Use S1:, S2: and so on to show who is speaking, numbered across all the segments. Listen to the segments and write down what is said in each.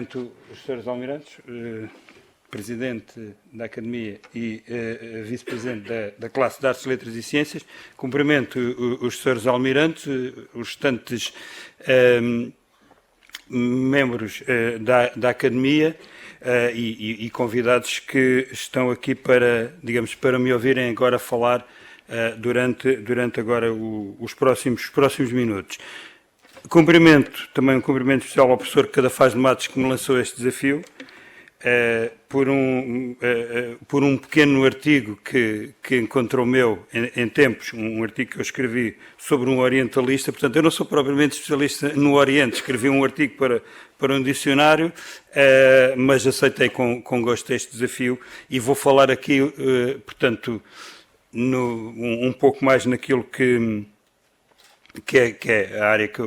S1: cumprimento os Srs. Almirantes, Presidente da Academia e Vice-Presidente da classe de Artes, Letras e Ciências. Cumprimento os Srs. Almirantes, os restantes membros da Academia e convidados que estão aqui para, digamos, para me ouvirem agora falar durante agora os próximos minutos. Também um cumprimento especial ao professor Cadafaz de Matos, que me lançou este desafio, por um pequeno artigo que encontrou meu em tempos, um artigo que eu escrevi sobre um orientalista. Portanto, eu não sou propriamente especialista no Oriente, escrevi um artigo para um dicionário, mas aceitei com gosto este desafio e vou falar aqui, portanto, um pouco mais naquilo que é a área que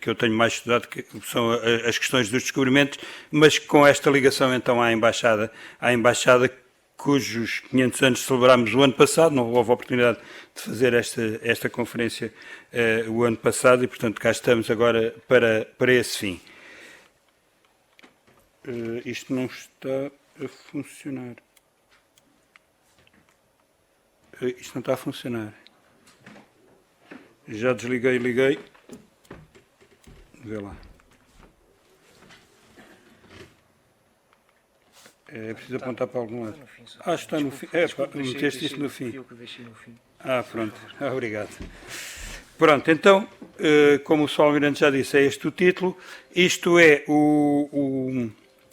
S1: eu tenho mais estudado, que são as questões dos descobrimentos, mas com esta ligação então à Embaixada, cujos 500 anos celebrámos o ano passado. Não houve a oportunidade de fazer esta conferência o ano passado e, portanto, cá estamos agora para esse fim. Isto não está a funcionar. Isto não está a funcionar. Já desliguei e liguei. Vê lá. É preciso apontar para algum lado. Está no fim. Meteste isto no fim. Pronto. Obrigado. Pronto, então, como o Sr. Almirante já disse, é este o título. Isto é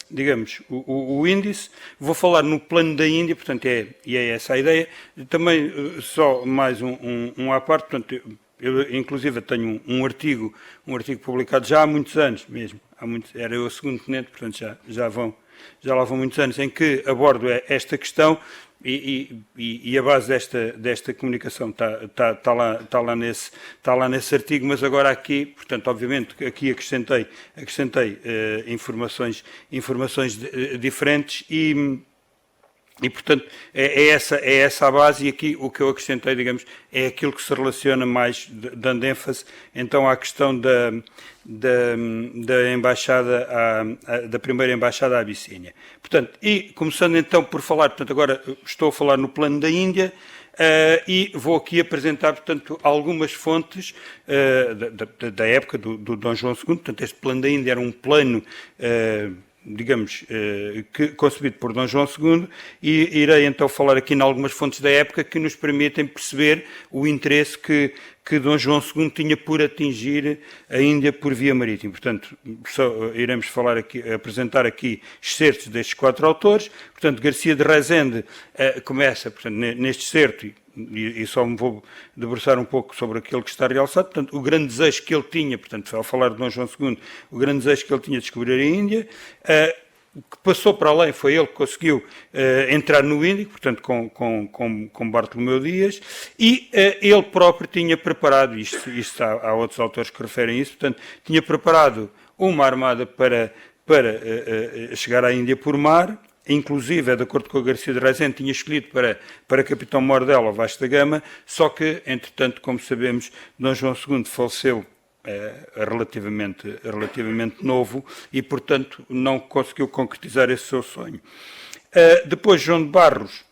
S1: digamos, o índice. Vou falar no plano da Índia, portanto, é essa a ideia. Também, só mais um à parte, portanto, eu, inclusive, tenho um artigo publicado já há muitos anos mesmo. Era eu o segundo tenente, portanto, já lá vão muitos anos, em que abordo esta questão e a base desta comunicação está lá nesse artigo, mas agora aqui, portanto, obviamente, aqui acrescentei informações diferentes e, portanto, é essa a base, e aqui o que eu acrescentei, digamos, é aquilo que se relaciona mais, dando ênfase, então, à questão da embaixada, da primeira embaixada à Abissínia. Portanto, e começando então por falar, portanto, agora estou a falar no plano da Índia, e vou aqui apresentar, portanto, algumas fontes da época do Dom João II. Portanto, este plano da Índia era um plano, digamos, concebido por Dom João II, e irei então falar aqui em algumas fontes da época que nos permitem perceber o interesse que Dom João II tinha por atingir a Índia por via marítima. Portanto, iremos apresentar aqui excertos destes 4 autores. Portanto, Garcia de Rezende começa, portanto, neste excerto, e só me vou debruçar um pouco sobre aquilo que está realçado. Portanto, o grande desejo que ele tinha, portanto, ao falar de Dom João II, o grande desejo que ele tinha de descobrir a Índia, que passou para além, foi ele que conseguiu entrar no Índico, portanto, com Bartolomeu Dias, e ele próprio tinha preparado, isto há outros autores que referem isso, portanto, tinha preparado uma armada para chegar à Índia por mar. Inclusive, de acordo com a Garcia de Rezende, tinha escolhido para capitão-mor dela o Vasco da Gama, só que, entretanto, como sabemos, Dom João II faleceu relativamente novo e, portanto, não conseguiu concretizar esse seu sonho. Depois, João de Barros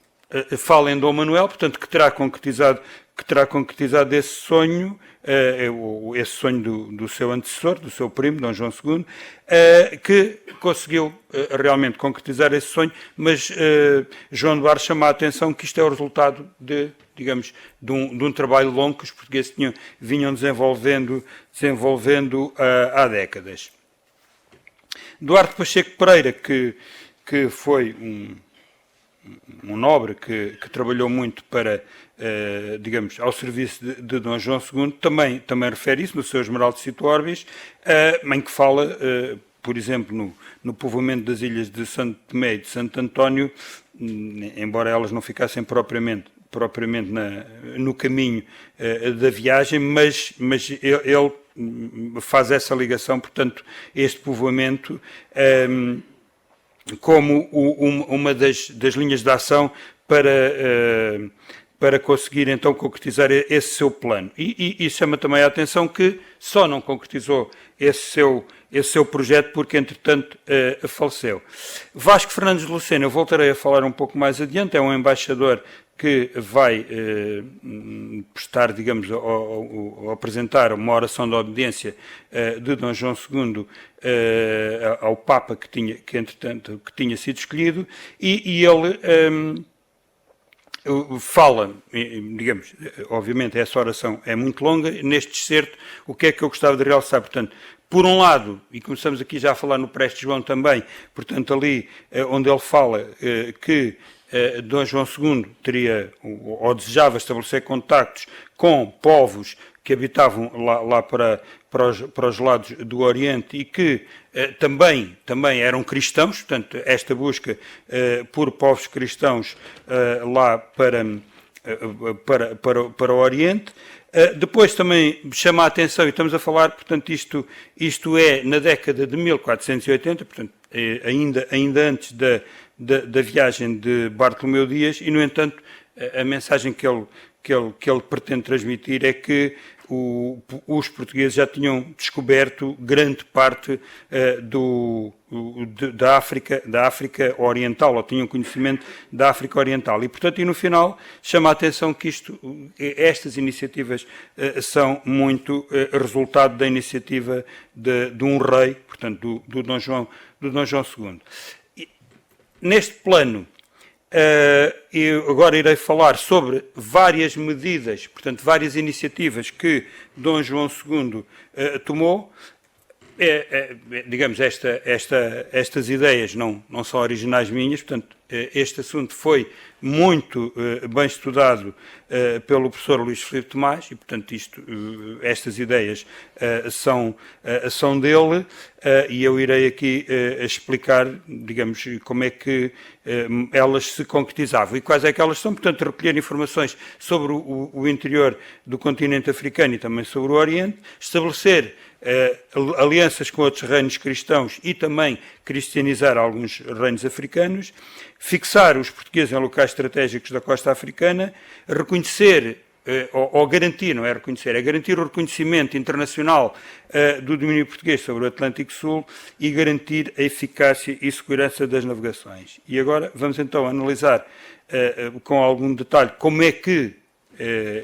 S1: fala em Dom Manuel, portanto, que terá concretizado esse sonho, esse sonho do seu antecessor, do seu primo, Dom João II, que conseguiu realmente concretizar esse sonho, mas João de Barros chama a atenção que isto é o resultado de um trabalho longo que os portugueses vinham desenvolvendo há décadas. Duarte Pacheco Pereira, que foi um nobre que trabalhou muito ao serviço de Dom João II, também refere isso no seu Esmeralda Cito Orbis, em que fala, por exemplo, no povoamento das ilhas de Santo Tomé e de Santo António, embora elas não ficassem propriamente no caminho da viagem, mas ele faz essa ligação, portanto, este povoamento como uma das linhas de ação para conseguir então concretizar esse seu plano. E chama também a atenção que só não concretizou esse seu projeto porque, entretanto, faleceu. Vasco Fernandes de Lucena, eu voltarei a falar um pouco mais adiante, é um embaixador que vai prestar, digamos, ou apresentar uma oração de obediência de Dom João II ao Papa entretanto, tinha sido escolhido, e ele fala, digamos, obviamente essa oração é muito longa, neste excerto, o que é que eu gostava de realçar? Portanto, por um lado, e começamos aqui já a falar no Preste João também, portanto ali onde ele fala que Dom João II teria, ou desejava estabelecer contactos com povos que habitavam lá para os lados do Oriente e que também eram cristãos, portanto, esta busca por povos cristãos lá para o Oriente. Depois também chama a atenção, e estamos a falar, portanto, isto é na década de 1480, portanto, ainda antes da viagem de Bartolomeu Dias, e, no entanto, a mensagem que ele pretende transmitir é que os portugueses já tinham descoberto grande parte da África Oriental, ou tinham conhecimento da África Oriental. E, portanto, no final, chama a atenção que estas iniciativas são muito resultado da iniciativa de um rei, portanto, do Dom João II. E, neste plano, eu agora irei falar sobre várias medidas, portanto, várias iniciativas que Dom João II tomou. Digamos, estas ideias não são originais minhas, portanto, este assunto foi muito bem estudado pelo professor Luís Filipe Tomás e, portanto, estas ideias são dele, e eu irei aqui explicar, digamos, como é que elas se concretizavam e quais é que elas são. Portanto, recolher informações sobre o interior do continente africano e também sobre o Oriente, estabelecer alianças com outros reinos cristãos e também cristianizar alguns reinos africanos, fixar os portugueses em locais estratégicos da costa africana, reconhecer, ou garantir, não é reconhecer, é garantir o reconhecimento internacional do domínio português sobre o Atlântico Sul e garantir a eficácia e segurança das navegações. E agora vamos então analisar com algum detalhe como é que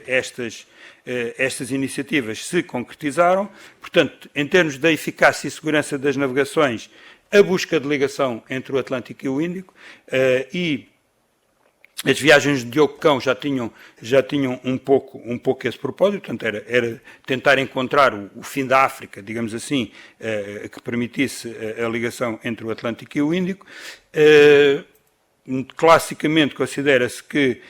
S1: estas iniciativas se concretizaram. Portanto, em termos da eficácia e segurança das navegações, a busca de ligação entre o Atlântico e o Índico, e as viagens de Diogo Cão já tinham um pouco esse propósito, portanto, era tentar encontrar o fim da África, digamos assim, que permitisse a ligação entre o Atlântico e o Índico. Classicamente considera-se que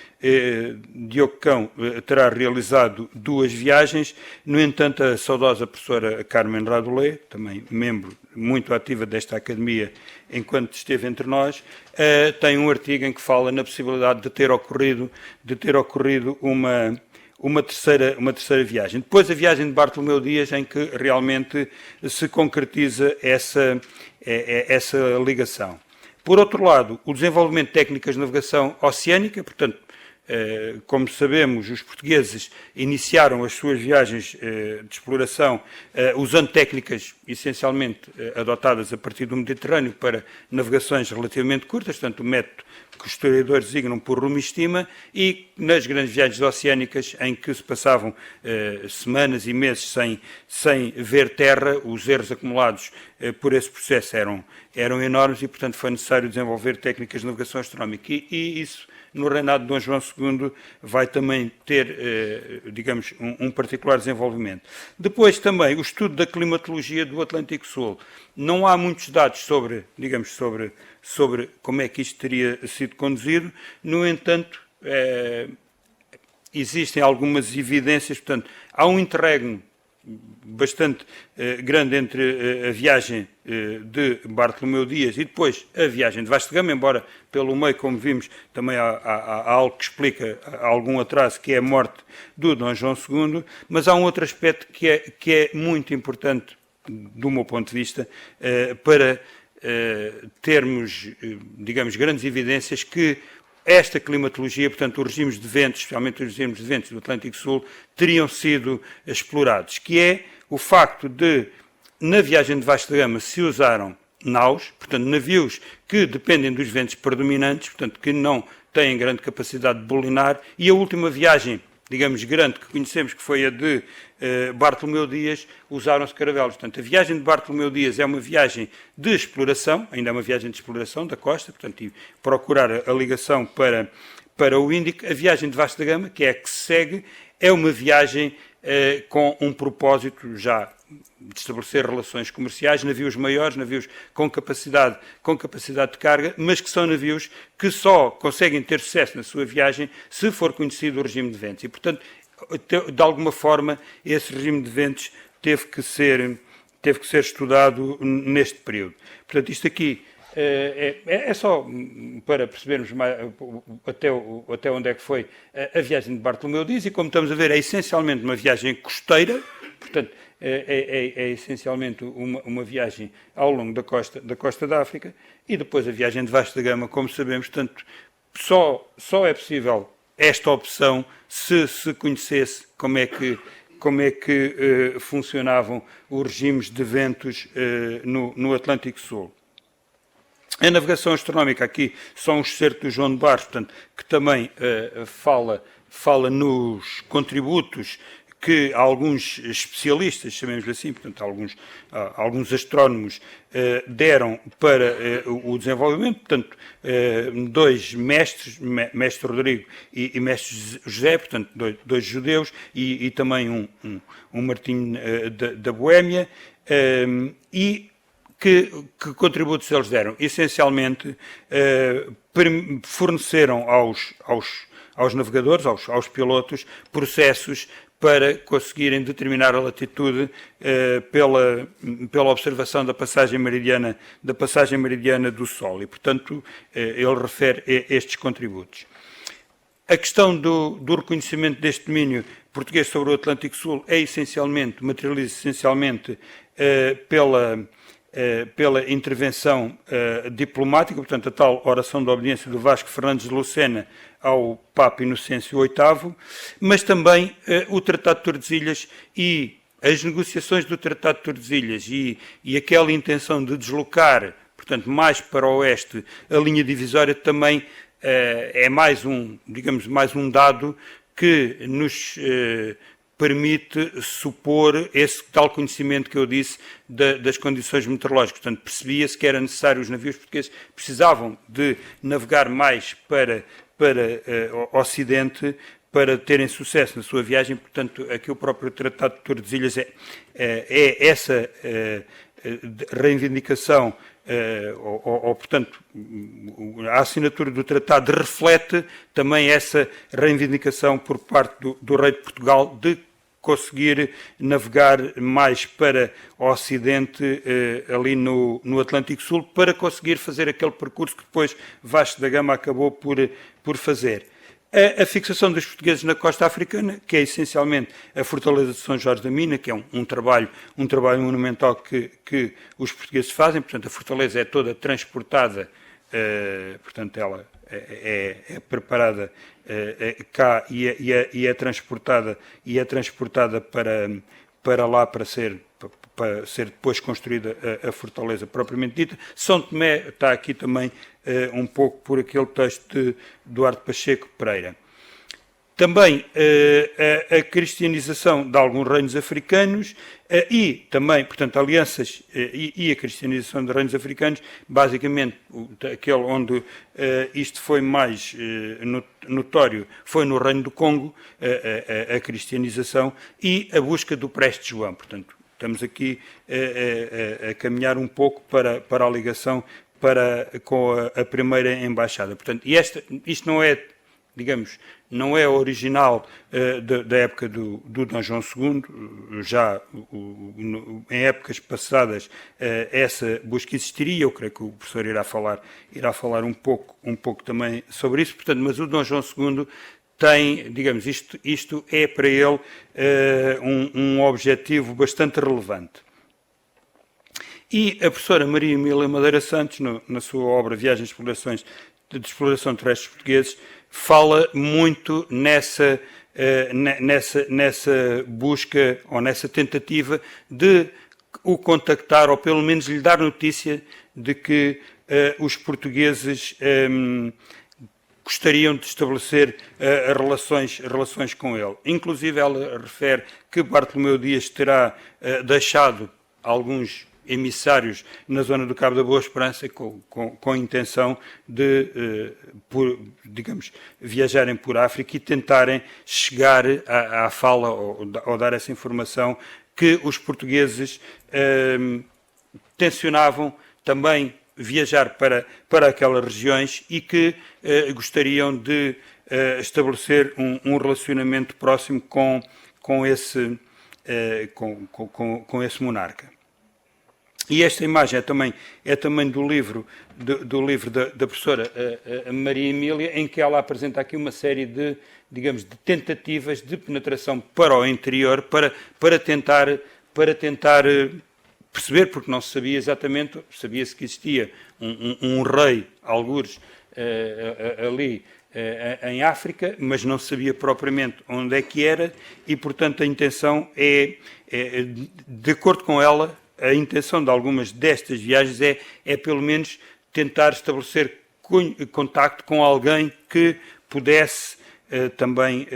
S1: Diogo Cão terá realizado 2 viagens. No entanto, a saudosa professora Carmen Radulé, também membro muito ativa desta academia enquanto esteve entre nós, tem um artigo em que fala na possibilidade de ter ocorrido uma terceira viagem. Depois a viagem de Bartolomeu Dias, em que realmente se concretiza essa ligação. Por outro lado, o desenvolvimento de técnicas de navegação oceânica, portanto, como sabemos, os portugueses iniciaram as suas viagens de exploração usando técnicas essencialmente adotadas a partir do Mediterrâneo para navegações relativamente curtas, portanto, o método que os historiadores designam por rumo-estima, e nas grandes viagens oceânicas em que se passavam semanas e meses sem ver terra, os erros acumulados por esse processo eram enormes e, portanto, foi necessário desenvolver técnicas de navegação astronómica. E isso, no reinado de Dom João II, vai também ter, digamos, um particular desenvolvimento. Depois também o estudo da climatologia do Atlântico Sul. Não há muitos dados sobre como é que isto teria sido conduzido. No entanto, existem algumas evidências, portanto, há um interregno bastante grande entre a viagem de Bartolomeu Dias e depois a viagem de Vasco da Gama, embora pelo meio, como vimos, também há algo que explica algum atraso, que é a morte do Dom João II, mas há um outro aspecto que é muito importante, do meu ponto de vista, para termos, digamos, grandes evidências que esta climatologia, portanto, os regimes de ventos, especialmente os regimes de ventos do Atlântico Sul, teriam sido explorados, que é o facto de, na viagem de vasta gama, se usaram naus, portanto, navios que dependem dos ventos predominantes, portanto, que não têm grande capacidade de bolinar, e a última viagem, digamos, grande que conhecemos, que foi a de Bartolomeu Dias, usaram-se caravelos. Portanto, a viagem de Bartolomeu Dias é uma viagem de exploração, ainda é uma viagem de exploração da costa, portanto, e procurar a ligação para o Índico. A viagem de vasta gama, que é a que se segue, é uma viagem com um propósito já de estabelecer relações comerciais, navios maiores, navios com capacidade de carga, mas que são navios que só conseguem ter sucesso na sua viagem se for conhecido o regime de ventos. E, portanto, de alguma forma, esse regime de ventos teve que ser estudado neste período. Portanto, isto aqui é só para percebermos mais, até onde é que foi a viagem de Bartolomeu Dias, e como estamos a ver, é essencialmente uma viagem costeira, portanto, é essencialmente uma viagem ao longo da costa da África, e depois a viagem de vasta gama, como sabemos, portanto, só é possível esta opção se conhecesse como é que funcionavam os regimes de ventos no Atlântico Sul. A navegação astronómica, aqui são os excertos do João de Barros, portanto, que também fala nos contributos que alguns especialistas, chamemos-lhe assim, portanto, alguns astrónomos deram para o desenvolvimento, portanto, dois mestres, mestre Rodrigo e mestre José, portanto, dois judeus, e também um Martinho da Boémia, e que contributos eles deram? Essencialmente, forneceram aos navegadores, aos pilotos, processos para conseguirem determinar a latitude pela observação da passagem meridiana do Sol. E, portanto, ele refere estes contributos. A questão do reconhecimento deste domínio português sobre o Atlântico Sul materializa-se essencialmente pela intervenção diplomática, portanto, a tal oração de obediência do Vasco Fernandes de Lucena ao Papa Inocêncio VIII, mas também o Tratado de Tordesilhas e as negociações do Tratado de Tordesilhas e aquela intenção de deslocar, portanto, mais para o oeste a linha divisória também é mais um dado que nos permite supor esse tal conhecimento que eu disse das condições meteorológicas. Portanto, percebia-se que era necessário, os navios portugueses precisavam de navegar mais para o Ocidente para terem sucesso na sua viagem. Portanto, aqui o próprio Tratado de Tordesilhas é essa reivindicação, portanto, a assinatura do tratado reflete também essa reivindicação por parte do rei de Portugal de conseguir navegar mais para o Ocidente, ali no Atlântico Sul, para conseguir fazer aquele percurso que depois Vasco da Gama acabou por fazer. A fixação dos portugueses na costa africana, que é essencialmente a Fortaleza de São Jorge da Mina, que é um trabalho monumental que os portugueses fazem. Portanto, a fortaleza é toda transportada, portanto, ela é preparada cá e é transportada para lá para ser depois construída a fortaleza propriamente dita. São Tomé está aqui também um pouco por aquele texto de Duarte Pacheco Pereira. Também a cristianização de alguns reinos africanos e também, portanto, alianças e a cristianização de reinos africanos, basicamente aquele onde isto foi mais notório foi no Reino do Congo, a cristianização e a busca do Preste João. Portanto, estamos aqui a caminhar um pouco para a ligação com a primeira embaixada. Portanto, isto não é, digamos, não é original da época do Dom João II, já em épocas passadas essa busca existiria. Eu creio que o professor irá falar um pouco também sobre isso. Portanto, mas o Dom João II tem, digamos, isto é para ele um objetivo bastante relevante. E a professora Maria Emília Madeira Santos, na sua obra Viagens e Explorações, de exploração de terrestres portugueses fala muito nessa busca ou nessa tentativa de o contactar ou pelo menos lhe dar notícia de que os portugueses gostariam de estabelecer relações com ele. Inclusive ela refere que Bartolomeu Dias terá deixado alguns emissários na zona do Cabo da Boa Esperança com a intenção de, digamos, viajarem por África e tentarem chegar à fala ou dar essa informação que os portugueses tencionavam também viajar para aquelas regiões e que gostariam de estabelecer um relacionamento próximo com esse monarca. E esta imagem é também do livro da professora Maria Emília, em que ela apresenta aqui uma série de, digamos, de tentativas de penetração para o interior para tentar perceber, porque não se sabia exatamente, sabia-se que existia um rei, algures, ali em África, mas não se sabia propriamente onde é que era e, portanto, a intenção de acordo com ela, a intenção de algumas destas viagens é pelo menos tentar estabelecer contacto com alguém que pudesse também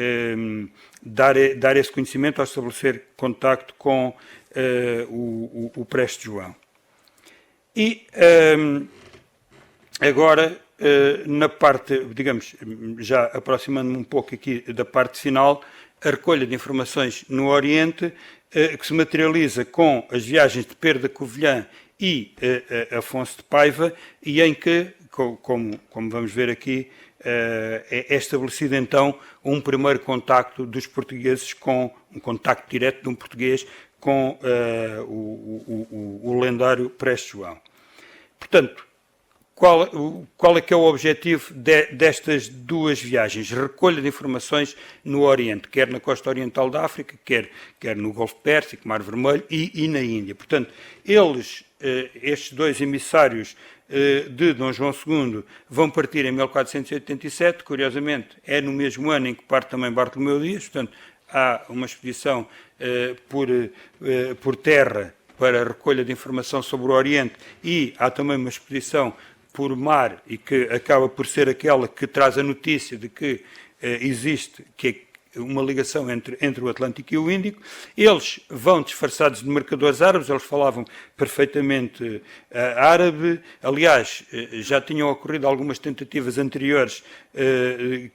S1: dar esse conhecimento ao estabelecer contacto com o Preste João. E agora, na parte, digamos, já aproximando-me um pouco aqui da parte final, a recolha de informações no Oriente, que se materializa com as viagens de Pedro da Covilhã e Afonso de Paiva, e em que, como vamos ver aqui, é estabelecido então um primeiro contacto dos portugueses um contacto direto de um português com o lendário Preste João. Portanto, qual é que é o objetivo destas duas viagens? Recolha de informações no Oriente, quer na costa oriental da África, quer no Golfo Pérsico, Mar Vermelho e na Índia. Portanto, estes dois emissários de Dom João II vão partir em 1487, curiosamente é no mesmo ano em que parte também Bartolomeu Dias, portanto há uma expedição por terra para a recolha de informação sobre o Oriente e há também uma expedição por mar e que acaba por ser aquela que traz a notícia de que existe uma ligação entre o Atlântico e o Índico. Eles vão disfarçados de mercadores árabes, eles falavam perfeitamente árabe. Aliás, já tinham ocorrido algumas tentativas anteriores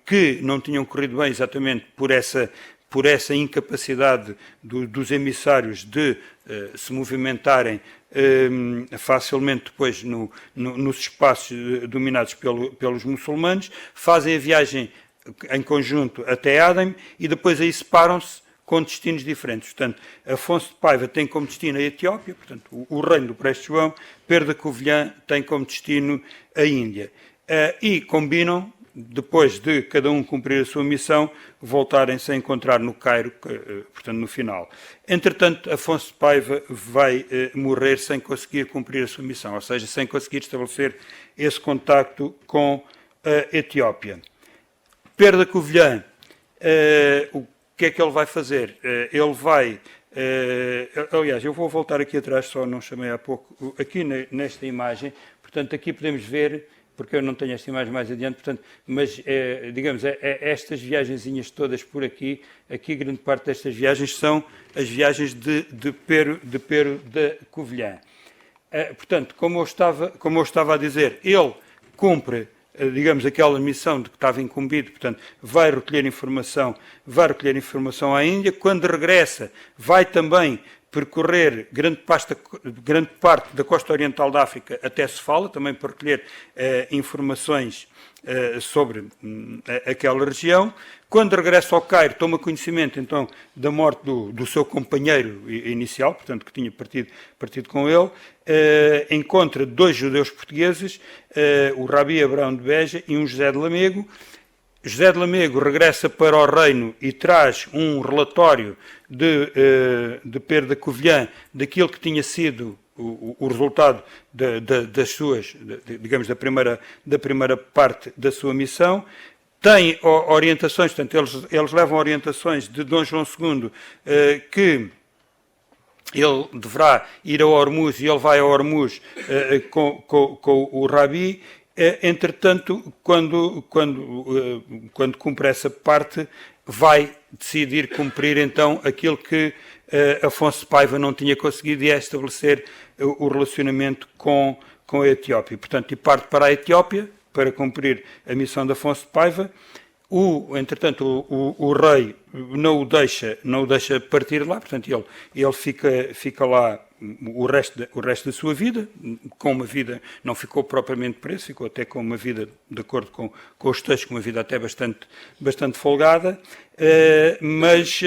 S1: que não tinham corrido bem exatamente por essa incapacidade dos emissários de se movimentarem facilmente depois nos espaços dominados pelos muçulmanos, fazem a viagem em conjunto até Adem e depois aí separam-se com destinos diferentes. Portanto, Afonso de Paiva tem como destino a Etiópia, portanto, o reino do Preste João, Pedro da Covilhã tem como destino a Índia. E combinam, depois de cada um cumprir a sua missão, voltarem-se a encontrar no Cairo, portanto, no final. Entretanto, Afonso de Paiva vai morrer sem conseguir cumprir a sua missão, ou seja, sem conseguir estabelecer esse contacto com a Etiópia. Pedro da Covilhã, o que é que ele vai fazer? Ele vai... aliás, eu vou voltar aqui atrás, só não chamei há pouco, aqui nesta imagem, portanto, aqui podemos ver, porque eu não tenho esta imagem mais adiante, portanto, mas, digamos, estas viagenzinhas todas por aqui grande parte destas viagens são as viagens de Pero da Covilhã. Portanto, como eu estava a dizer, ele cumpre, digamos, aquela missão de que estava incumbido, portanto, vai recolher informação à Índia, quando regressa vai também percorrer grande parte da costa oriental da África até Sofala, também para recolher informações sobre aquela região. Quando regressa ao Cairo, toma conhecimento, então, da morte do seu companheiro inicial, portanto, que tinha partido com ele, encontra dois judeus portugueses, o Rabi Abrão de Beja e um José de Lamego. José de Lamego regressa para o reino e traz um relatório de Pedro da Covilhã daquilo que tinha sido o resultado das suas, digamos, da primeira parte da sua missão. Tem orientações, portanto, eles levam orientações de Dom João II, que ele deverá ir a Hormuz, e ele vai a Hormuz com o Rabi. Entretanto, quando cumpre essa parte, vai decidir cumprir então aquilo que Afonso de Paiva não tinha conseguido, e é estabelecer o relacionamento com a Etiópia. Portanto, e parte para a Etiópia para cumprir a missão de Afonso de Paiva. Entretanto, o rei não o deixa partir lá, portanto, ele fica lá o resto da sua vida, com uma vida, não ficou propriamente preso, ficou até com uma vida, de acordo com os textos, com uma vida até bastante folgada, mas,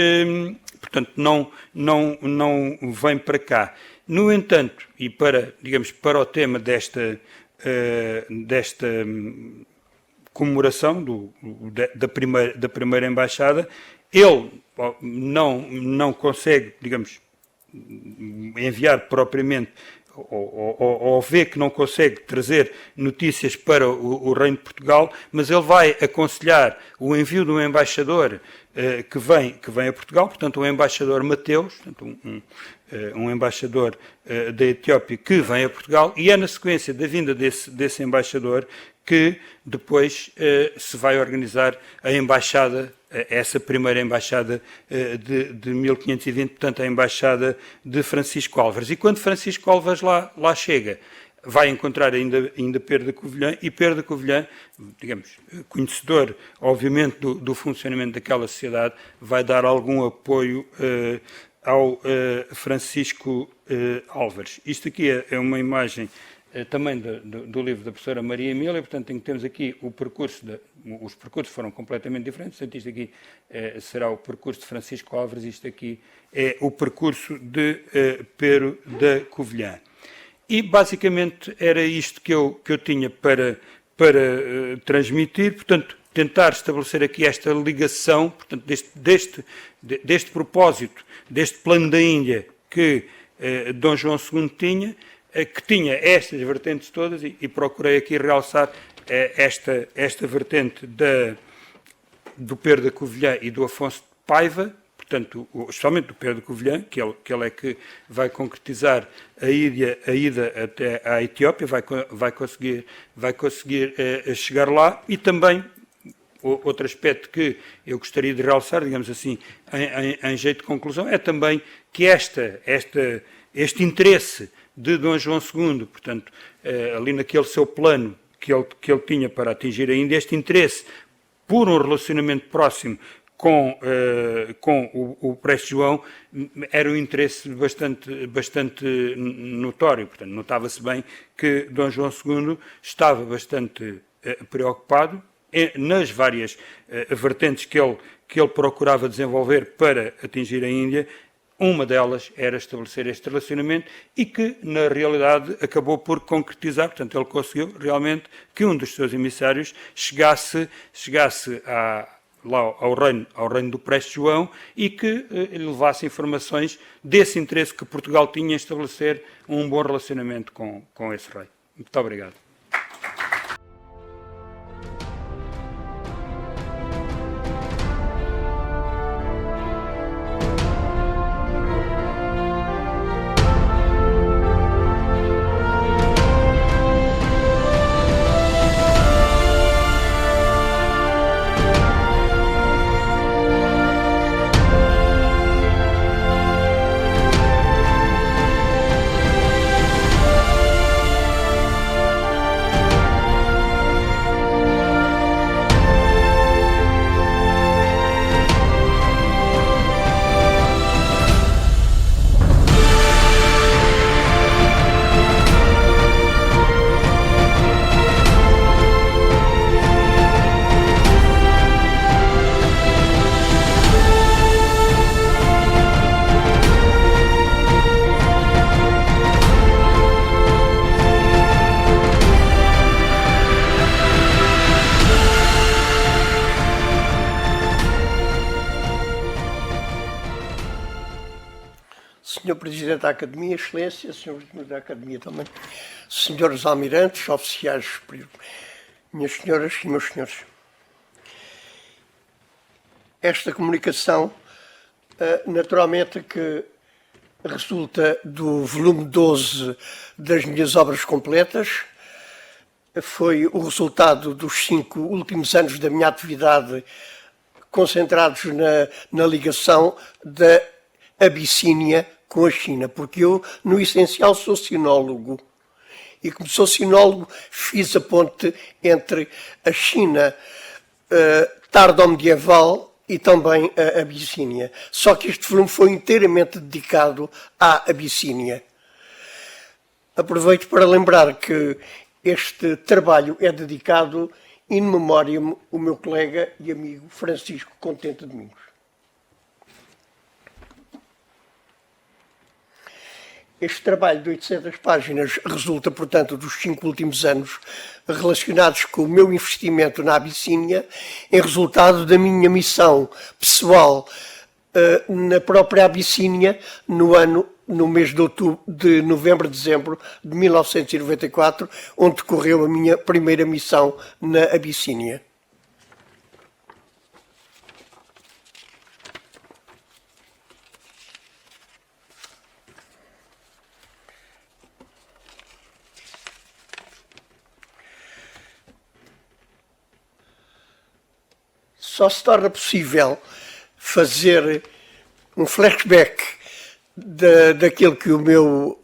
S1: portanto, não vem para cá. No entanto, e para o tema desta comemoração da primeira embaixada, ele não consegue, digamos, enviar propriamente, ou vê que não consegue trazer notícias para o Reino de Portugal, mas ele vai aconselhar o envio de um embaixador que vem a Portugal, portanto, o embaixador Mateus, portanto, um embaixador da Etiópia que vem a Portugal, e é na sequência da vinda desse embaixador que depois se vai organizar a embaixada, essa primeira embaixada de 1520, portanto a embaixada de Francisco Álvares. E quando Francisco Álvares lá chega, vai encontrar ainda Pedro de Covilhã, e Pedro de Covilhã, digamos, conhecedor, obviamente, do funcionamento daquela sociedade, vai dar algum apoio ao Francisco Álvares. Isto aqui é uma imagem também do livro da professora Maria Emília, portanto, temos aqui o percurso, os percursos foram completamente diferentes, portanto, isto aqui será o percurso de Francisco Álvares, isto aqui é o percurso de Pero da Covilhã. E, basicamente, era isto que eu tinha para transmitir, portanto, tentar estabelecer aqui esta ligação, portanto, deste propósito, deste plano da Índia que Dom João II tinha, que tinha estas vertentes todas, e procurei aqui realçar esta vertente do Pedro da Covilhã e do Afonso de Paiva, portanto, especialmente do Pedro de Covilhã, que ele é que vai concretizar a ida até à Etiópia, vai conseguir chegar lá, e também outro aspecto que eu gostaria de realçar, digamos assim, em jeito de conclusão, é também que este interesse de Dom João II, portanto, ali naquele seu plano que ele tinha para atingir a Índia, este interesse por um relacionamento próximo com o Prestes João era um interesse bastante notório. Portanto, notava-se bem que Dom João II estava bastante preocupado nas várias vertentes que ele procurava desenvolver para atingir a Índia. Uma delas era estabelecer este relacionamento, e que, na realidade, acabou por concretizar. Portanto, ele conseguiu realmente que um dos seus emissários chegasse lá ao reino do Prestes João, e que lhe levasse informações desse interesse que Portugal tinha em estabelecer um bom relacionamento com esse rei. Muito obrigado.
S2: Senhor Presidente da Academia, Excelência, Senhores da Academia também, Senhores Almirantes, Oficiais Superiores, minhas senhoras e meus senhores. Esta comunicação, naturalmente que resulta do volume 12 das minhas obras completas, foi o resultado dos 5 últimos anos da minha atividade concentrados na ligação da Abissínia com a China, porque eu, no essencial, sou sinólogo. E como sou sinólogo, fiz a ponte entre a China tardo-medieval e também a Abissínia. Só que este volume foi inteiramente dedicado à Abissínia. Aproveito para lembrar que este trabalho é dedicado in memoriam o meu colega e amigo Francisco Contente Domingos. Este trabalho de 800 páginas resulta, portanto, dos 5 últimos anos relacionados com o meu investimento na Abissínia, em resultado da minha missão pessoal na própria Abissínia no mês de novembro, dezembro de 1994, onde decorreu a minha primeira missão na Abissínia. Só se torna possível fazer um flashback daquilo que o meu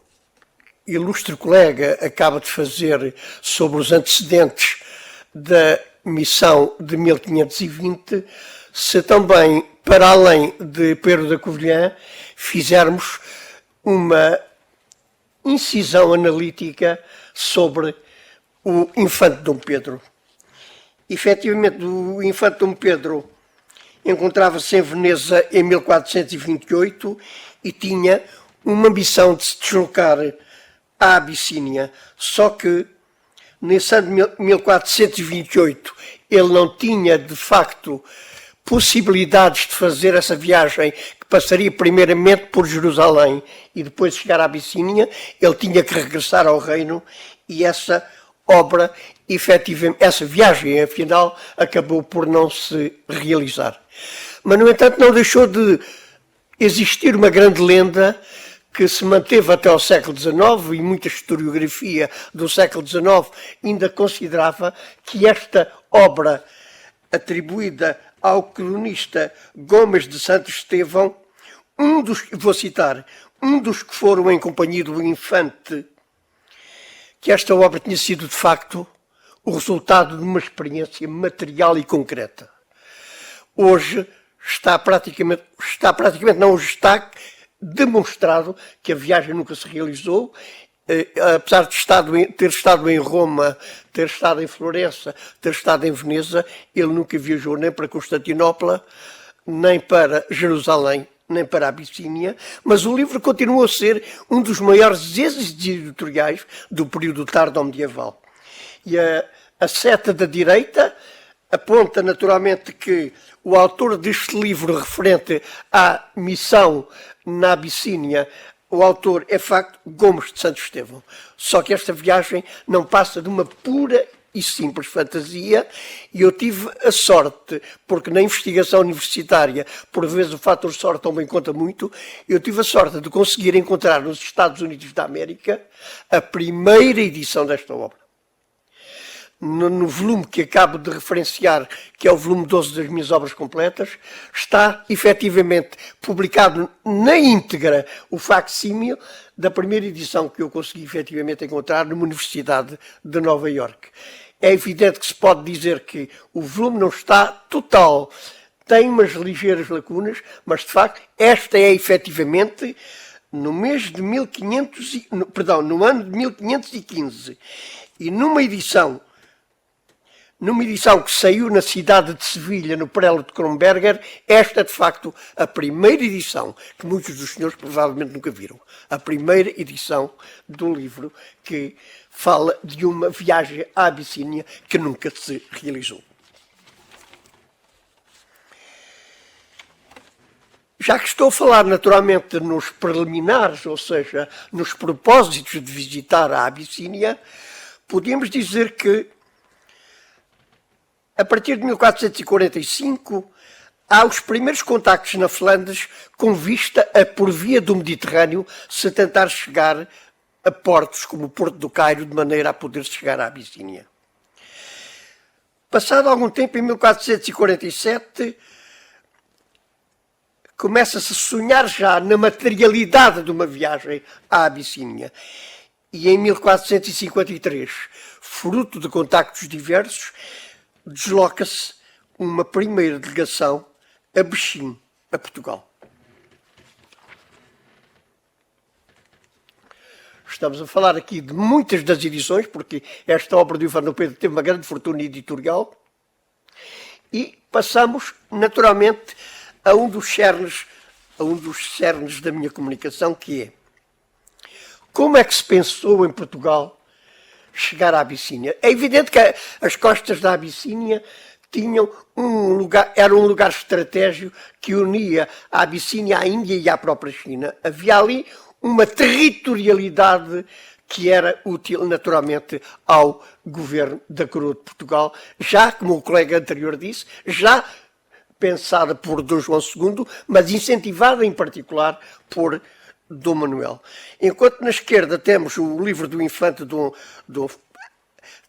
S2: ilustre colega acaba de fazer sobre os antecedentes da missão de 1520, se também, para além de Pedro da Covilhã, fizermos uma incisão analítica sobre o infante Dom Pedro. Efetivamente, o infante Dom Pedro encontrava-se em Veneza em 1428 e tinha uma missão de se deslocar à Abissínia. Só que, nesse ano de 1428, ele não tinha, de facto, possibilidades de fazer essa viagem, que passaria primeiramente por Jerusalém e depois chegar à Abissínia. Ele tinha que regressar ao reino e essa obra, efetivamente, essa viagem, afinal, acabou por não se realizar. Mas, no entanto, não deixou de existir uma grande lenda que se manteve até ao século XIX, e muita historiografia do século XIX ainda considerava que esta obra, atribuída ao cronista Gomes de Santo Estevão, vou citar, um dos que foram em companhia do infante, que esta obra tinha sido, de facto, o resultado de uma experiência material e concreta. Hoje está demonstrado que a viagem nunca se realizou, apesar de ter estado em Roma, ter estado em Florença, ter estado em Veneza, ele nunca viajou nem para Constantinopla, nem para Jerusalém, nem para a Abissínia, mas o livro continuou a ser um dos maiores êxitos editoriais do período tardo-medieval. E a seta da direita aponta naturalmente que o autor deste livro referente à missão na Abissínia, o autor é, de facto, Gomes de Santo Estevão. Só que esta viagem não passa de uma pura e simples fantasia, e eu tive a sorte, porque na investigação universitária, por vezes o fator sorte também conta muito, eu tive a sorte de conseguir encontrar nos Estados Unidos da América a primeira edição desta obra. No volume que acabo de referenciar, que é o volume 12 das minhas obras completas, está efetivamente publicado na íntegra o facsímil da primeira edição que eu consegui efetivamente encontrar numa universidade de Nova Iorque. É evidente que se pode dizer que o volume não está total, tem umas ligeiras lacunas, mas de facto esta é efetivamente no ano de 1515 e numa edição que saiu na cidade de Sevilha, no Prelo de Kronberger, esta é de facto a primeira edição, que muitos dos senhores provavelmente nunca viram, a primeira edição do livro que fala de uma viagem à Abissínia que nunca se realizou. Já que estou a falar naturalmente nos preliminares, ou seja, nos propósitos de visitar a Abissínia, podíamos dizer que, a partir de 1445, há os primeiros contactos na Flandres com vista a, por via do Mediterrâneo, se tentar chegar a portos como o Porto do Cairo, de maneira a poder chegar à Abissínia. Passado algum tempo, em 1447, começa-se a sonhar já na materialidade de uma viagem à Abissínia. E em 1453, fruto de contactos diversos, desloca-se uma primeira delegação a Betim, a Portugal. Estamos a falar aqui de muitas das edições, porque esta obra de Ivano Pedro teve uma grande fortuna editorial. E passamos, naturalmente, a um dos cernes da minha comunicação, que é: como é que se pensou em Portugal chegar à Abissínia? É evidente que as costas da Abissínia era um lugar estratégico que unia a Abissínia à Índia e à própria China. Havia ali uma territorialidade que era útil, naturalmente, ao governo da Coroa de Portugal, já, como o colega anterior disse, já pensada por Dom João II, mas incentivada em particular por Dom Manuel. Enquanto na esquerda temos o livro do infante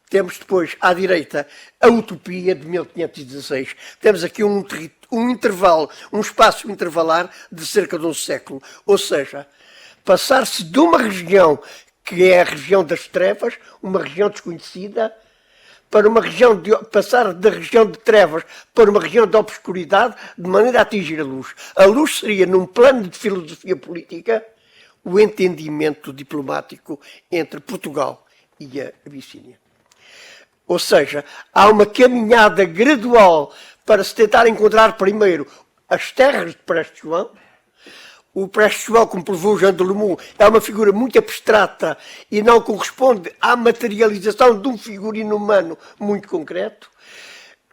S2: temos depois à direita a Utopia de 1516. Temos aqui um intervalo, um espaço intervalar de cerca de um século. Ou seja, passar-se de uma região que é a região das trevas, uma região desconhecida, para uma região passar da região de trevas para uma região de obscuridade, de maneira a atingir a luz. A luz seria, num plano de filosofia política, o entendimento diplomático entre Portugal e a Abissínia. Ou seja, há uma caminhada gradual para se tentar encontrar primeiro as terras de Preste João. O Preste João, como provou Jean de Lemoux, é uma figura muito abstrata e não corresponde à materialização de um figurino humano muito concreto.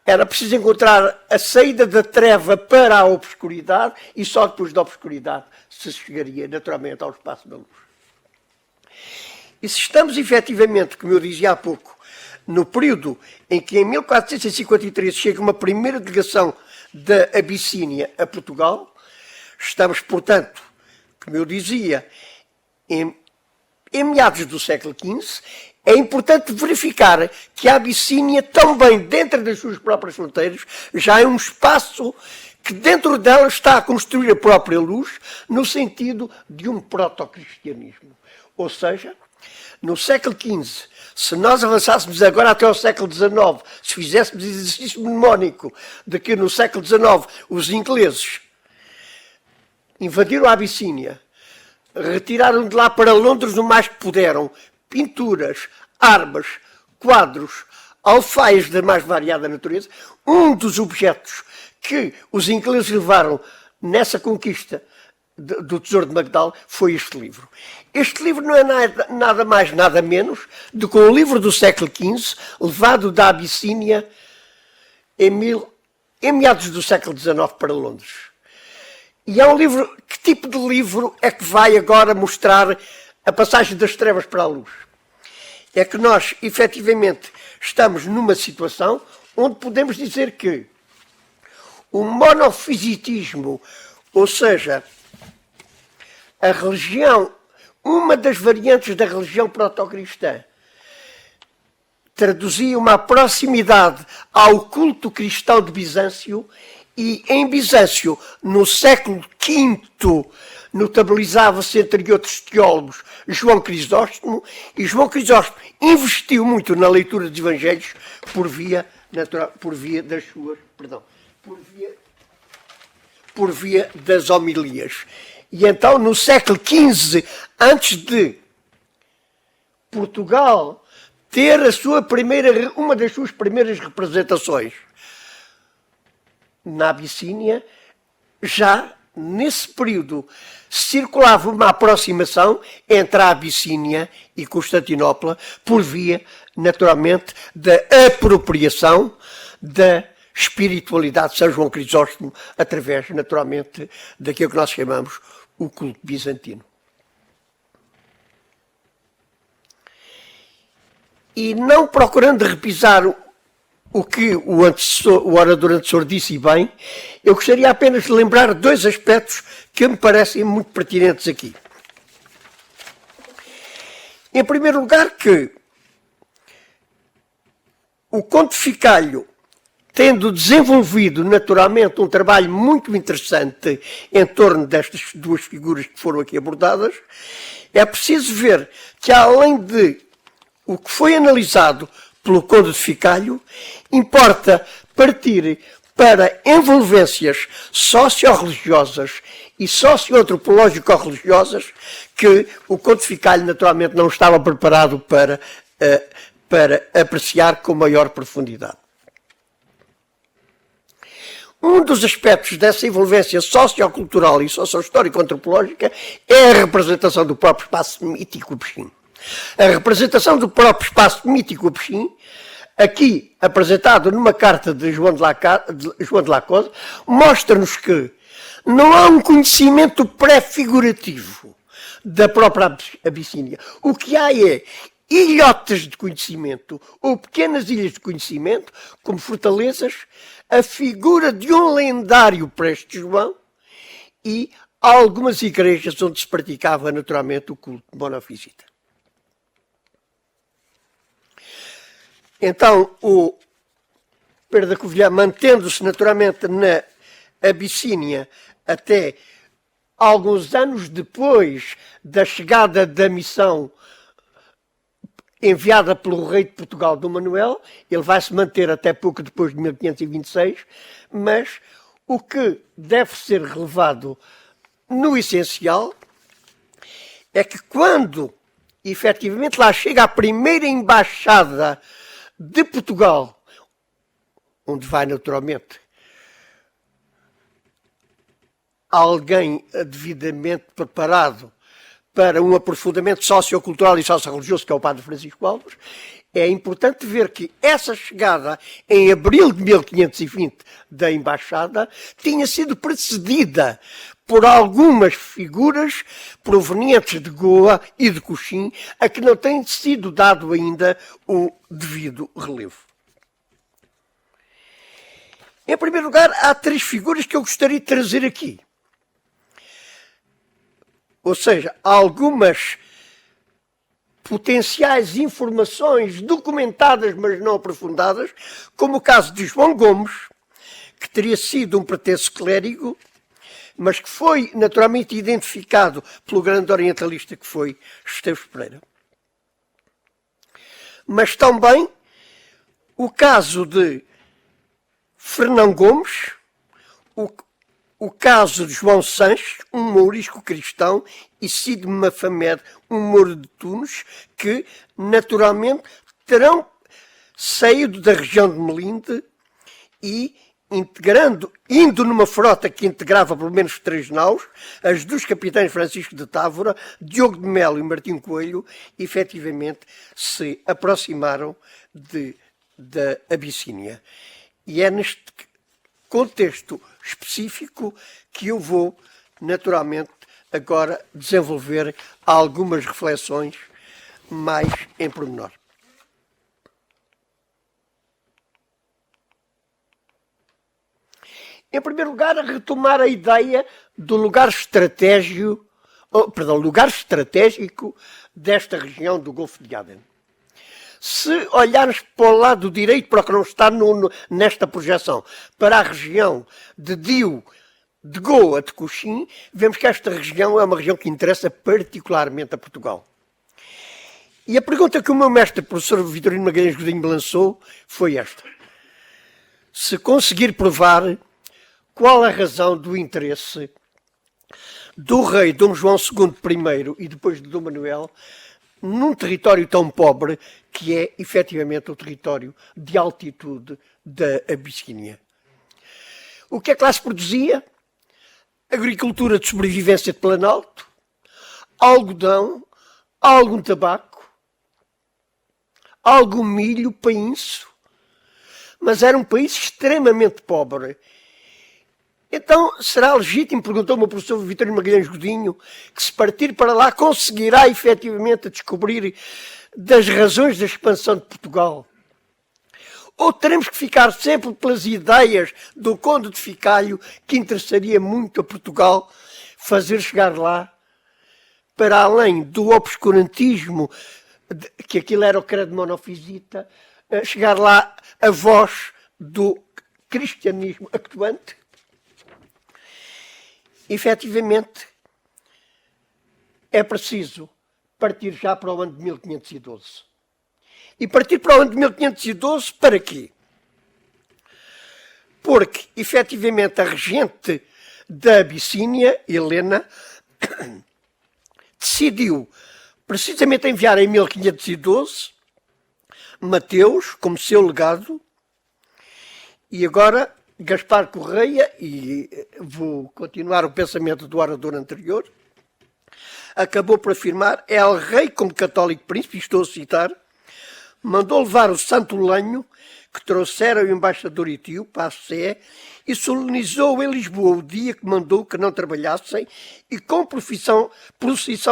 S2: Era preciso encontrar a saída da treva para a obscuridade e só depois da obscuridade se chegaria naturalmente ao espaço da luz. E se estamos efetivamente, como eu dizia há pouco, no período em que em 1453 chega uma primeira delegação da Abissínia a Portugal, estamos, portanto, como eu dizia, em meados do século XV, é importante verificar que a Abissínia, também dentro das suas próprias fronteiras, já é um espaço que dentro dela está a construir a própria luz, no sentido de um proto-cristianismo. Ou seja, no século XV, se nós avançássemos agora até ao século XIX, se fizéssemos exercício mnemónico de que no século XIX os ingleses invadiram a Abissínia, retiraram de lá para Londres o mais que puderam pinturas, armas, quadros, alfaias da mais variada natureza. Um dos objetos que os ingleses levaram nessa conquista do Tesouro de Magdala foi este livro. Este livro não é nada mais, nada menos do que um livro do século XV, levado da Abissínia em meados do século XIX para Londres. E é um livro, que tipo de livro é que vai agora mostrar a passagem das trevas para a luz? É que nós, efetivamente, estamos numa situação onde podemos dizer que o monofisitismo, ou seja, a religião, uma das variantes da religião protocristã, traduzia uma proximidade ao culto cristão de Bizâncio, e em Bizâncio, no século V, notabilizava-se, entre outros teólogos, João Crisóstomo, e João Crisóstomo investiu muito na leitura dos Evangelhos por via das homilias. E então, no século XV, antes de Portugal ter uma das suas primeiras representações na Abissínia, já nesse período circulava uma aproximação entre a Abissínia e Constantinopla por via, naturalmente, da apropriação das espiritualidade de São João Crisóstomo através, naturalmente, daquilo que nós chamamos o culto bizantino. E não procurando repisar o que o orador antecessor disse, e bem, eu gostaria apenas de lembrar dois aspectos que me parecem muito pertinentes aqui. Em primeiro lugar, que o Conde Ficalho, tendo desenvolvido naturalmente um trabalho muito interessante em torno destas duas figuras que foram aqui abordadas, é preciso ver que, além de o que foi analisado pelo Conde de Ficalho, importa partir para envolvências socio-religiosas e socio-antropológico-religiosas que o Conde de Ficalho naturalmente não estava preparado para apreciar com maior profundidade. Um dos aspectos dessa envolvência sociocultural e socio-histórico-antropológica é a representação do próprio espaço mítico Pechim. A representação do próprio espaço mítico Pechim, aqui apresentado numa carta de João de Lacode, mostra-nos que não há um conhecimento pré-figurativo da própria Abissínia. O que há é ilhotas de conhecimento, ou pequenas ilhas de conhecimento, como fortalezas, a figura de um lendário preste João e algumas igrejas onde se praticava naturalmente o culto de monofisita. Então, o Pedro da Covilhã, mantendo-se naturalmente na Abissínia até alguns anos depois da chegada da missão enviada pelo rei de Portugal, Dom Manuel, ele vai se manter até pouco depois de 1526, mas o que deve ser relevado no essencial é que quando efetivamente lá chega a primeira embaixada de Portugal, onde vai naturalmente alguém devidamente preparado para um aprofundamento sociocultural e socio-religioso, que é o padre Francisco Alves, é importante ver que essa chegada em abril de 1520 da embaixada tinha sido precedida por algumas figuras provenientes de Goa e de Coxim, a que não tem sido dado ainda o devido relevo. Em primeiro lugar, há três figuras que eu gostaria de trazer aqui. Ou seja, algumas potenciais informações documentadas, mas não aprofundadas, como o caso de João Gomes, que teria sido um pretenso clérigo, mas que foi naturalmente identificado pelo grande orientalista que foi Esteves Pereira. Mas também o caso de Fernão Gomes, o caso de João Sanches, um mourisco cristão, e Cid Mafamed, um mouro de Tunes, que naturalmente terão saído da região de Melinde e indo numa frota que integrava pelo menos 3 naus, as dos capitães Francisco de Távora, Diogo de Melo e Martim Coelho, efetivamente se aproximaram da Abissínia. E é neste contexto específico que eu vou, naturalmente, agora desenvolver algumas reflexões mais em pormenor. Em primeiro lugar, a retomar a ideia do lugar estratégico desta região do Golfo de Aden. Se olharmos para o lado direito, para o que não está nesta projeção, para a região de Dio, de Goa, de Coxim, vemos que esta região é uma região que interessa particularmente a Portugal. E a pergunta que o meu mestre, o professor Vitorino Magalhães Godinho, me lançou foi esta. Se conseguir provar qual a razão do interesse do rei Dom João II I e depois de Dom Manuel num território tão pobre que é, efetivamente, o território de altitude da Abissínia. O que é que lá se produzia? Agricultura de sobrevivência de planalto, algodão, algum tabaco, algum milho, painço, mas era um país extremamente pobre. Então, será legítimo, perguntou-me o professor Vitorino Magalhães Godinho, que se partir para lá conseguirá efetivamente descobrir das razões da expansão de Portugal? Ou teremos que ficar sempre pelas ideias do Conde de Ficalho, que interessaria muito a Portugal fazer chegar lá, para além do obscurantismo, que aquilo era o credo monofisita, chegar lá a voz do cristianismo atuante? Efetivamente, é preciso partir já para o ano de 1512. E partir para o ano de 1512 para quê? Porque, efetivamente, a regente da Abissínia, Helena, decidiu precisamente enviar em 1512 Mateus como seu legado, e agora Gaspar Correia, e vou continuar o pensamento do orador anterior, acabou por afirmar: El Rei, como católico príncipe, estou a citar, mandou levar o santo lenho que trouxera o embaixador etíope à Sé e solenizou em Lisboa o dia que mandou que não trabalhassem, e com procissão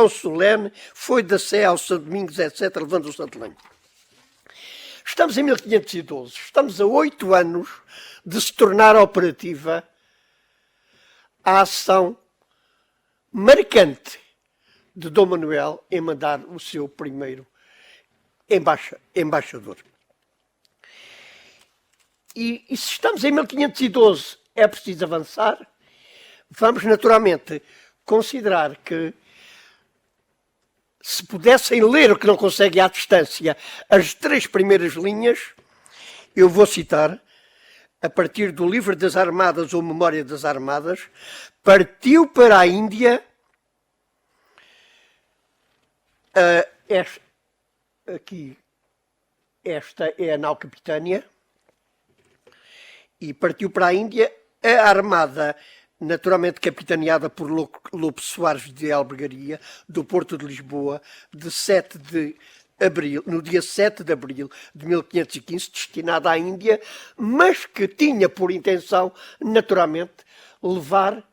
S2: solene foi da Sé aos São Domingos, etc., levando o santo lenho. Estamos em 1512, estamos a 8 anos de se tornar operativa a ação marcante de Dom Manuel em mandar o seu primeiro embaixador. E se estamos em 1512, é preciso avançar. Vamos naturalmente considerar que, se pudessem ler o que não conseguem à distância, as 3 primeiras linhas, eu vou citar, a partir do Livro das Armadas ou Memória das Armadas: partiu para a Índia, aqui, esta é a nau Capitânia, e partiu para a Índia a armada, naturalmente capitaneada por Lopo Soares de Albergaria, do Porto de Lisboa, no dia 7 de abril de 1515, destinada à Índia, mas que tinha por intenção, naturalmente, levar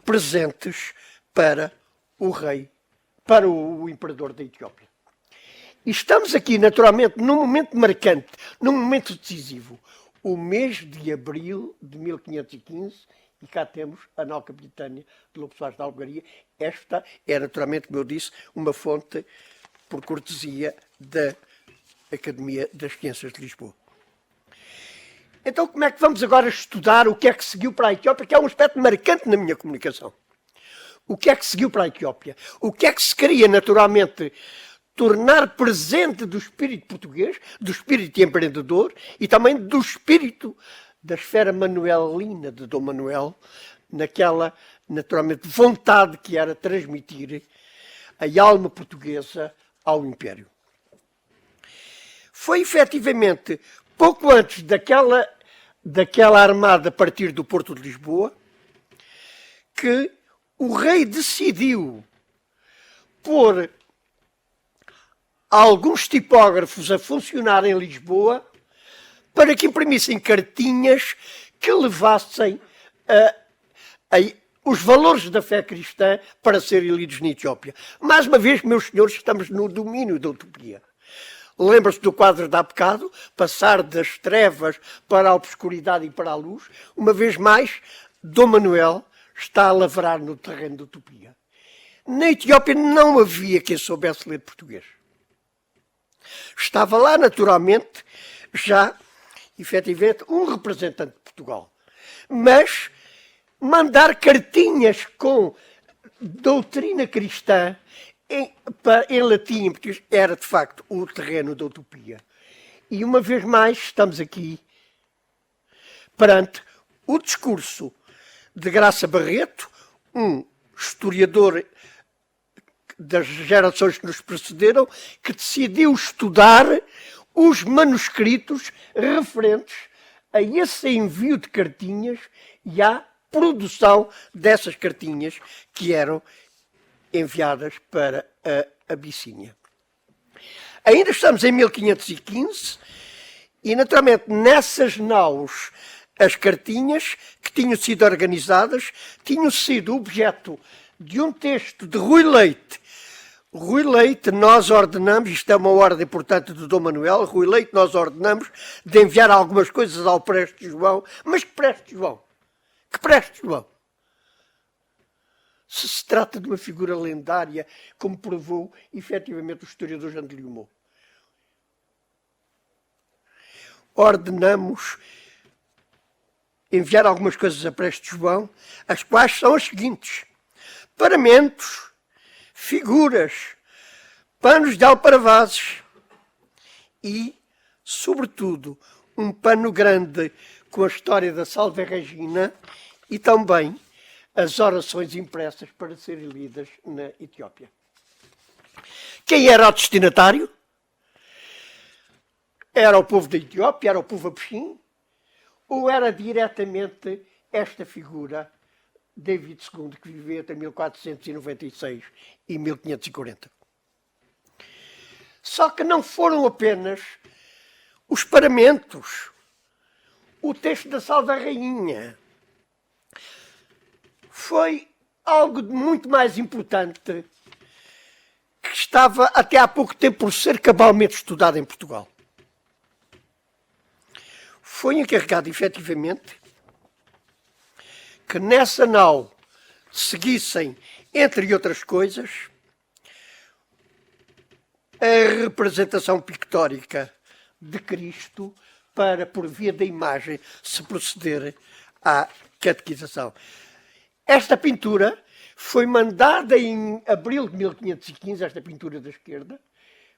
S2: presentes para o rei, para o imperador da Etiópia. E estamos aqui, naturalmente, num momento marcante, num momento decisivo, o mês de abril de 1515, e cá temos a nau Capitânia de Lopo Soares de Albergaria. Esta é, naturalmente, como eu disse, uma fonte por cortesia da Academia das Ciências de Lisboa. Então, como é que vamos agora estudar o que é que seguiu para a Etiópia, que é um aspecto marcante na minha comunicação? O que é que seguiu para a Etiópia? O que é que se queria, naturalmente, tornar presente do espírito português, do espírito empreendedor e também do espírito da esfera manuelina de Dom Manuel, naquela, naturalmente, vontade que era transmitir a alma portuguesa ao Império. Foi, efetivamente, pouco antes daquela armada partir do Porto de Lisboa, que o rei decidiu pôr alguns tipógrafos a funcionar em Lisboa para que imprimissem cartinhas que levassem os valores da fé cristã para serem lidos na Etiópia. Mais uma vez, meus senhores, estamos no domínio da utopia. Lembra-se do quadro de há bocado? Passar das trevas para a obscuridade e para a luz. Uma vez mais, Dom Manuel está a lavrar no terreno da utopia. Na Etiópia não havia quem soubesse ler português. Estava lá, naturalmente, já, efetivamente, um representante de Portugal. Mas mandar cartinhas com doutrina cristã em latim, em português, era, de facto, o terreno da utopia. E, uma vez mais, estamos aqui perante o discurso de Graça Barreto, um historiador das gerações que nos precederam, que decidiu estudar os manuscritos referentes a esse envio de cartinhas e à produção dessas cartinhas que eram enviadas para a Abissínia. Ainda estamos em 1515 E, naturalmente, nessas naus, as cartinhas que tinham sido organizadas tinham sido objeto de um texto de Rui Leite. Rui Leite, nós ordenamos, isto é uma ordem, portanto, do Dom Manuel, Rui Leite, nós ordenamos de enviar algumas coisas ao Preste João. Mas que Preste João? Que Preste João? Se trata de uma figura lendária, como provou, efetivamente, o historiador Jean de Lhumont. Ordenamos enviar algumas coisas a Preste João, as quais são as seguintes: paramentos, figuras, panos de alparavases e, sobretudo, um pano grande com a história da Salve Regina e também as orações impressas para serem lidas na Etiópia. Quem era o destinatário? Era o povo da Etiópia, era o povo abexim, ou era diretamente esta figura, David II, que viveu entre 1496 e 1540. Só que não foram apenas os paramentos, o texto da Salve Rainha. Foi algo muito mais importante que estava até há pouco tempo por ser cabalmente estudado em Portugal. Foi encarregado, efetivamente, que nessa nau seguissem, entre outras coisas, a representação pictórica de Cristo para, por via da imagem, se proceder à catequização. Esta pintura foi mandada em abril de 1515, esta pintura da esquerda,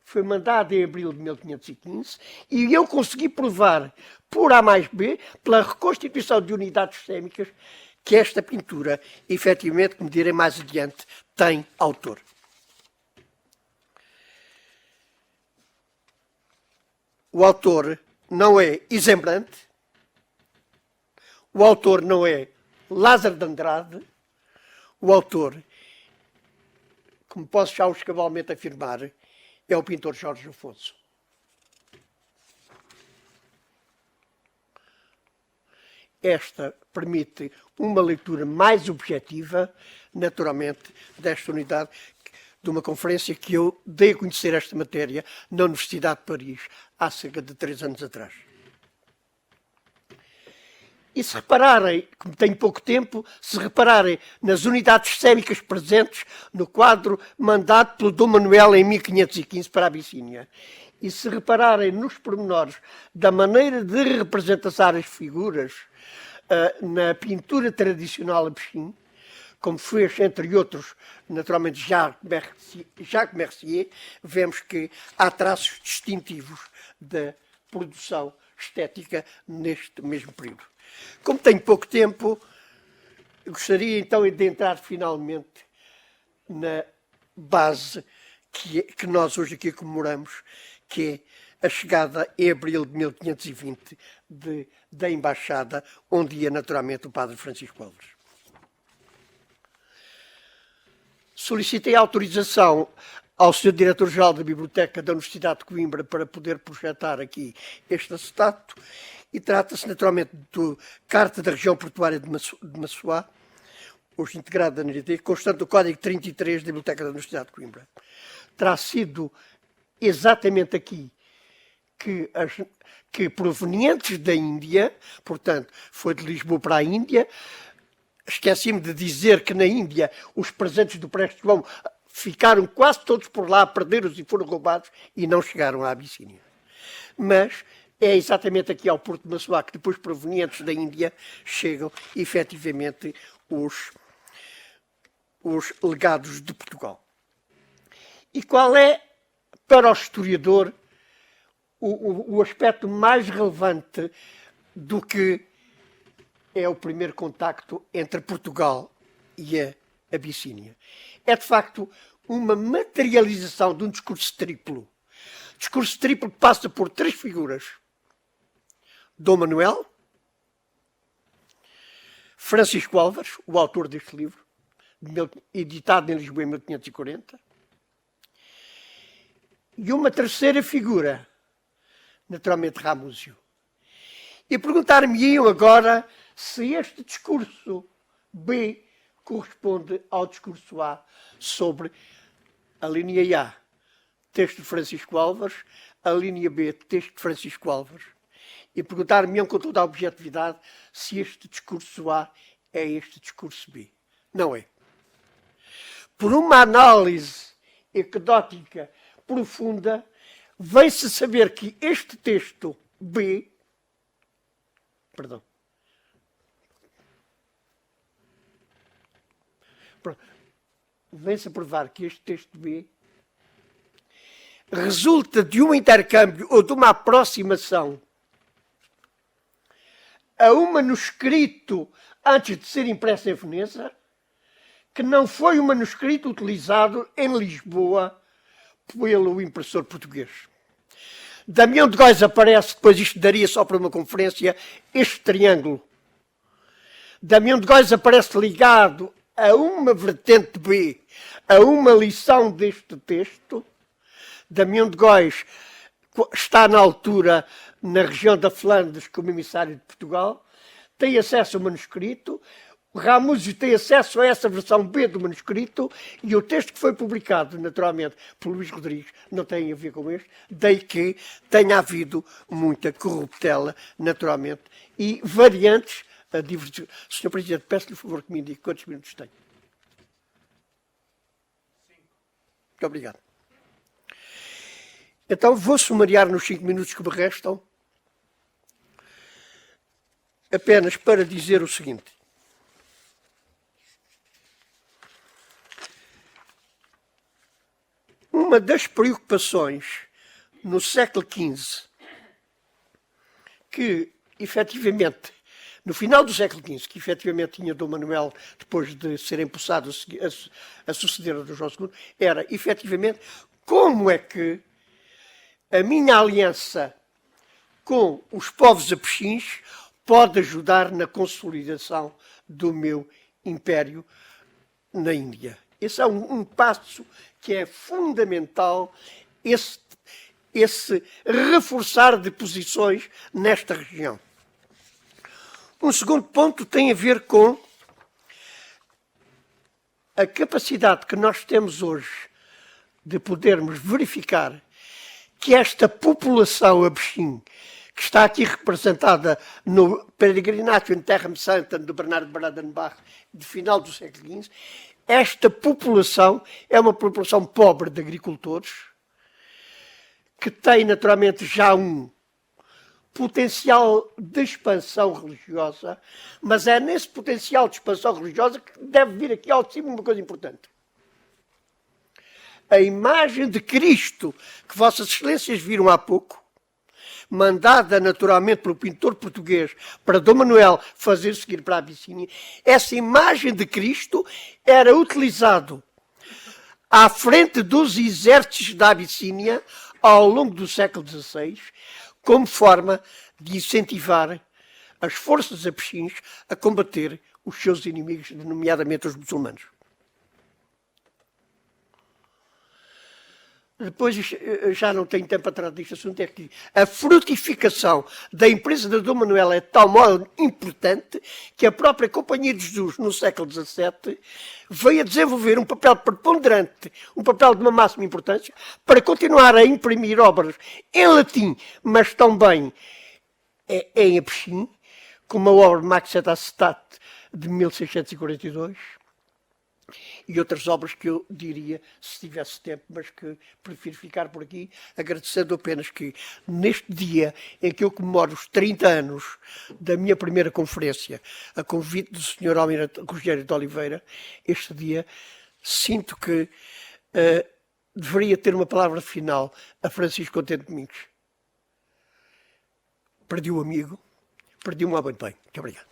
S2: foi mandada em abril de 1515 e eu consegui provar, por A mais B, pela reconstituição de unidades sémicas, que esta pintura, efetivamente, como direi mais adiante, tem autor. O autor não é Izembrante, o autor não é Lázaro de Andrade, o autor, como posso já cabalmente afirmar, é o pintor Jorge Afonso. Esta permite uma leitura mais objetiva, naturalmente, desta unidade, de uma conferência que eu dei a conhecer esta matéria na Universidade de Paris há cerca de 3 anos atrás. E se repararem, como tenho pouco tempo, se repararem nas unidades sémicas presentes no quadro mandado pelo Dom Manuel em 1515 para a Abissínia, e se repararem nos pormenores da maneira de representar as figuras na pintura tradicional abissínia, como fez, entre outros, naturalmente, Jacques Mercier, vemos que há traços distintivos da produção estética neste mesmo período. Como tenho pouco tempo, gostaria então de entrar finalmente na base que nós hoje aqui comemoramos, que é a chegada em abril de 1520 da Embaixada, onde ia naturalmente o padre Francisco Álvares. Solicitei autorização ao Sr. Diretor-Geral da Biblioteca da Universidade de Coimbra para poder projetar aqui este acetato, e trata-se naturalmente da Carta da Região Portuária de Massoá, hoje integrada na NRT, constante do Código 33 da Biblioteca da Universidade de Coimbra. Terá sido exatamente aqui que provenientes da Índia, portanto, foi de Lisboa para a Índia. Esqueci-me de dizer que na Índia os presentes do Preste João ficaram quase todos por lá, perderam-os e foram roubados e não chegaram à Abissínia. Mas é exatamente aqui ao Porto de Massoá que depois, provenientes da Índia, chegam efetivamente os legados de Portugal. E qual é, para o historiador, o aspecto mais relevante do que é o primeiro contacto entre Portugal e a Abissínia? É, de facto, uma materialização de um discurso triplo. Discurso triplo que passa por 3 figuras: Dom Manuel, Francisco Álvares, o autor deste livro, editado em Lisboa em 1540, e uma terceira figura, naturalmente Ramúzio. E perguntar-me-iam agora se este discurso B corresponde ao discurso A sobre a linha A, texto de Francisco Álvares, a linha B, texto de Francisco Álvares. E perguntar-me-iam com toda a objetividade se este discurso A é este discurso B. Não é. Por uma análise ecdótica profunda, vem-se saber que este texto B, vem-se a provar que este texto B resulta de um intercâmbio ou de uma aproximação a um manuscrito antes de ser impresso em Veneza, que não foi um manuscrito utilizado em Lisboa pelo impressor português. Damião de Góis aparece, depois isto daria só para uma conferência, este triângulo. Damião de Góis aparece ligado a uma vertente B, a uma lição deste texto. Damião de Góis está na altura na região da Flandes como emissário de Portugal, tem acesso ao manuscrito, Ramúzio tem acesso a essa versão B do manuscrito e o texto que foi publicado, naturalmente, por Luís Rodrigues, não tem a ver com este, daí que tenha havido muita corruptela, naturalmente, e variantes a diversos. Sr. Presidente, peço-lhe o favor que me indique quantos minutos tenho. Muito obrigado. Então, vou sumariar nos 5 minutos que me restam, apenas para dizer o seguinte. Uma das preocupações no século XV, que efetivamente, no final do século XV, que efetivamente tinha Dom Manuel, depois de ser empossado a suceder a Dom João II, era efetivamente como é que a minha aliança com os povos apexins pode ajudar na consolidação do meu império na Índia. Esse é um passo que é fundamental, esse reforçar de posições nesta região. Um segundo ponto tem a ver com a capacidade que nós temos hoje de podermos verificar que esta população abexim, que está aqui representada no Peregrinácio em Terra Santa de Bernardo de Bradenbach, de final do século XV, esta população é uma população pobre de agricultores, que tem naturalmente já um potencial de expansão religiosa, mas é nesse potencial de expansão religiosa que deve vir aqui ao de cima uma coisa importante. A imagem de Cristo que Vossas Excelências viram há pouco, mandada naturalmente pelo pintor português para Dom Manuel fazer seguir para a Abissínia, essa imagem de Cristo era utilizado à frente dos exércitos da Abissínia ao longo do século XVI como forma de incentivar as forças apexins a combater os seus inimigos, nomeadamente os muçulmanos. Depois, já não tenho tempo para tratar deste assunto, é que a frutificação da empresa de Dom Manuel é de tal modo importante que a própria Companhia de Jesus, no século XVII, veio a desenvolver um papel preponderante, um papel de uma máxima importância, para continuar a imprimir obras em latim, mas também em apexim, como a obra Max et Acetat de 1642, e outras obras que eu diria, se tivesse tempo, mas que prefiro ficar por aqui, agradecendo apenas que, neste dia em que eu comemoro os 30 anos da minha primeira conferência, a convite do Sr. Almirante Rogério de Oliveira, este dia, sinto que deveria ter uma palavra final a Francisco Contente Domingos. Perdi um amigo, perdi um homem de bem. Muito obrigado.